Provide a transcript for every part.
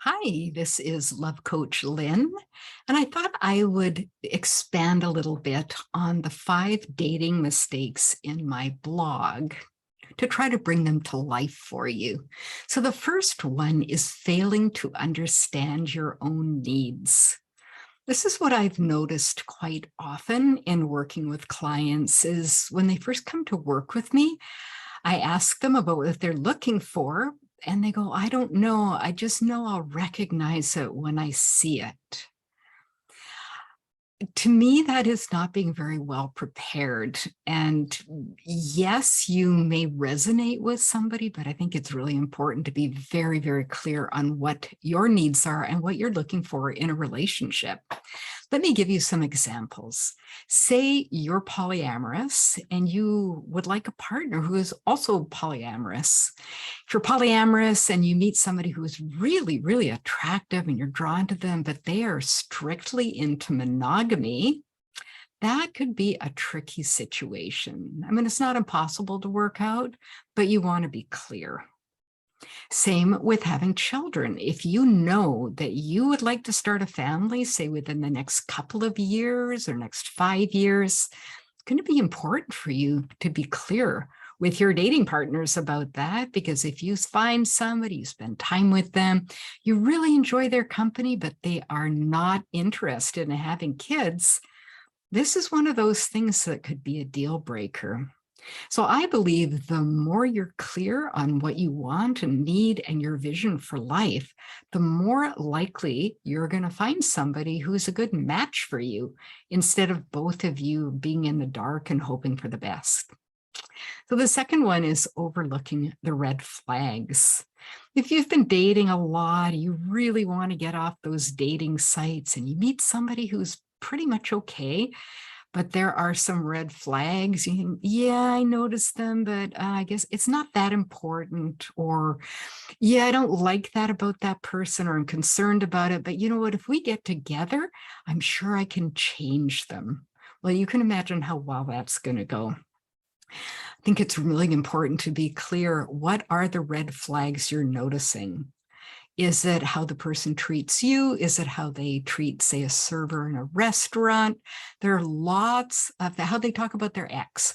Hi, this is Love Coach Lynn, and I thought I would expand a little bit on the 5 dating mistakes in my blog to try to bring them to life for you. So the first one is failing to understand your own needs. This is what I've noticed quite often in working with clients is when they first come to work with me, I ask them about what they're looking for, and they go, I don't know. I just know I'll recognize it when I see it. To me, that is not being very well prepared. And yes, you may resonate with somebody, but I think it's really important to be very, very clear on what your needs are and what you're looking for in a relationship. Let me give you some examples. Say you're polyamorous and you would like a partner who is also polyamorous. If you're polyamorous and you meet somebody who is really, really attractive and you're drawn to them, but they are strictly into monogamy, that could be a tricky situation. I mean, it's not impossible to work out, but you want to be clear. Same with having children. If you know that you would like to start a family, say within the next couple of years or next 5 years, it's going to be important for you to be clear with your dating partners about that, because if you find somebody, you spend time with them, you really enjoy their company, but they are not interested in having kids, this is one of those things that could be a deal breaker. So I believe the more you're clear on what you want and need and your vision for life, the more likely you're going to find somebody who's a good match for you instead of both of you being in the dark and hoping for the best. So the second one is overlooking the red flags. If you've been dating a lot, you really want to get off those dating sites and you meet somebody who's pretty much okay, but there are some red flags. Yeah, I noticed them, but I guess it's not that important. Or, yeah, I don't like that about that person, or I'm concerned about it. But you know what? If we get together, I'm sure I can change them. Well, you can imagine how well that's going to go. I think it's really important to be clear. What are the red flags you're noticing? Is it how the person treats you? Is it how they treat, say, a server in a restaurant? There are lots of how they talk about their ex.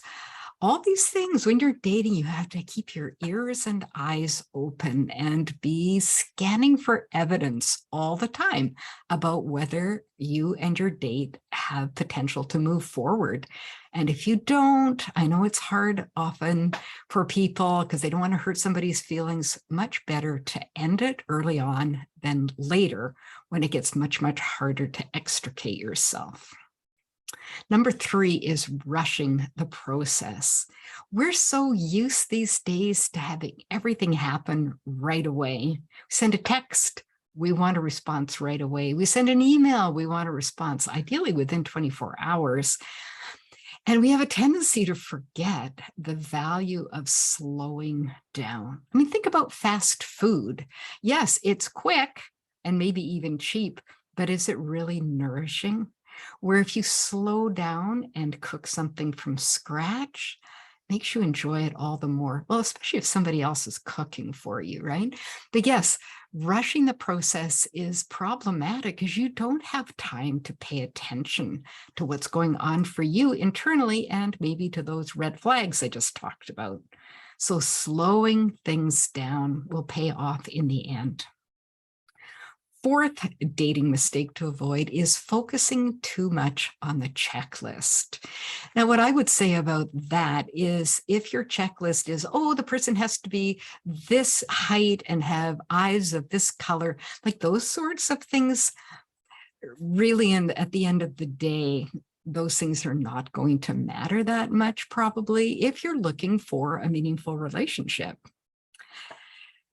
All these things, when you're dating, you have to keep your ears and eyes open and be scanning for evidence all the time about whether you and your date have potential to move forward. And if you don't, I know it's hard often for people because they don't want to hurt somebody's feelings. Much better to end it early on than later when it gets much, much harder to extricate yourself. Number 3 is rushing the process. We're so used these days to having everything happen right away. Send a text, we want a response right away. We send an email, we want a response, ideally within 24 hours. And we have a tendency to forget the value of slowing down. I mean, think about fast food. Yes, it's quick and maybe even cheap, but is it really nourishing? Where if you slow down and cook something from scratch, makes you enjoy it all the more. Well, especially if somebody else is cooking for you, right? But yes, rushing the process is problematic because you don't have time to pay attention to what's going on for you internally and maybe to those red flags I just talked about. So slowing things down will pay off in the end. Fourth dating mistake to avoid is focusing too much on the checklist. Now, what I would say about that is if your checklist is, oh, the person has to be this height and have eyes of this color, like those sorts of things, really, at the end of the day, those things are not going to matter that much, probably, if you're looking for a meaningful relationship.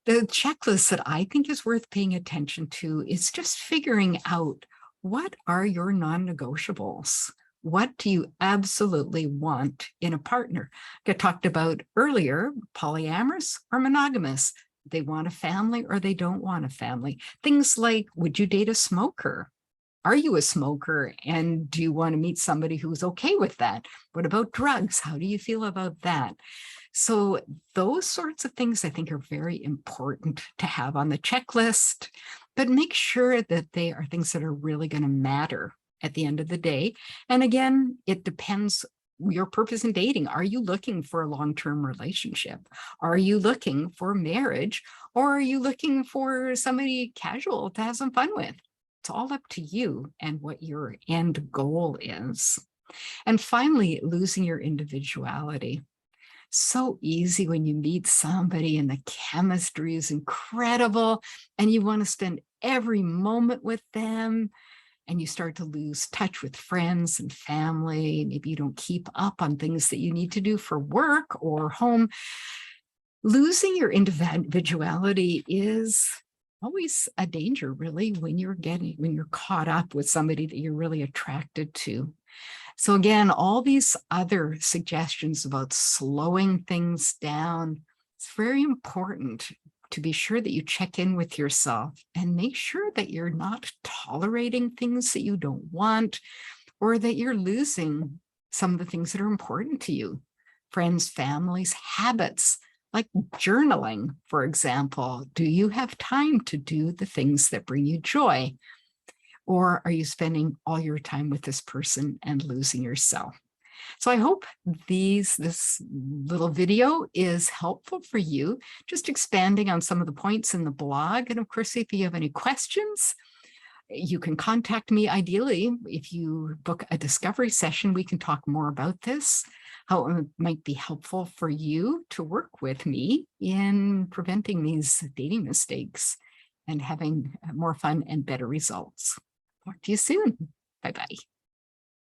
The checklist that I think is worth paying attention to is just figuring out what are your non-negotiables? What do you absolutely want in a partner? I talked about earlier, polyamorous or monogamous. They want a family or they don't want a family. Things like, would you date a smoker? Are you a smoker? And do you want to meet somebody who's okay with that? What about drugs? How do you feel about that? So those sorts of things I think are very important to have on the checklist. but make sure that they are things that are really going to matter at the end of the day. And again, it depends your purpose in dating. Are you looking for a long-term relationship? Are you looking for marriage? Or are you looking for somebody casual to have some fun with? It's all up to you and what your end goal is. And finally, losing your individuality. So easy when you meet somebody and the chemistry is incredible and you want to spend every moment with them, and you start to lose touch with friends and family. Maybe you don't keep up on things that you need to do for work or home. Losing your individuality is always a danger, really, when you're caught up with somebody that you're really attracted to. So again, all these other suggestions about slowing things down, it's very important to be sure that you check in with yourself and make sure that you're not tolerating things that you don't want, or that you're losing some of the things that are important to you. Friends, families, habits, like journaling, for example. Do you have time to do the things that bring you joy? Or are you spending all your time with this person and losing yourself? So I hope this little video is helpful for you, just expanding on some of the points in the blog. And of course, if you have any questions, you can contact me. Ideally, if you book a discovery session, we can talk more about this, how it might be helpful for you to work with me in preventing these dating mistakes and having more fun and better results. Talk to you soon. Bye-bye.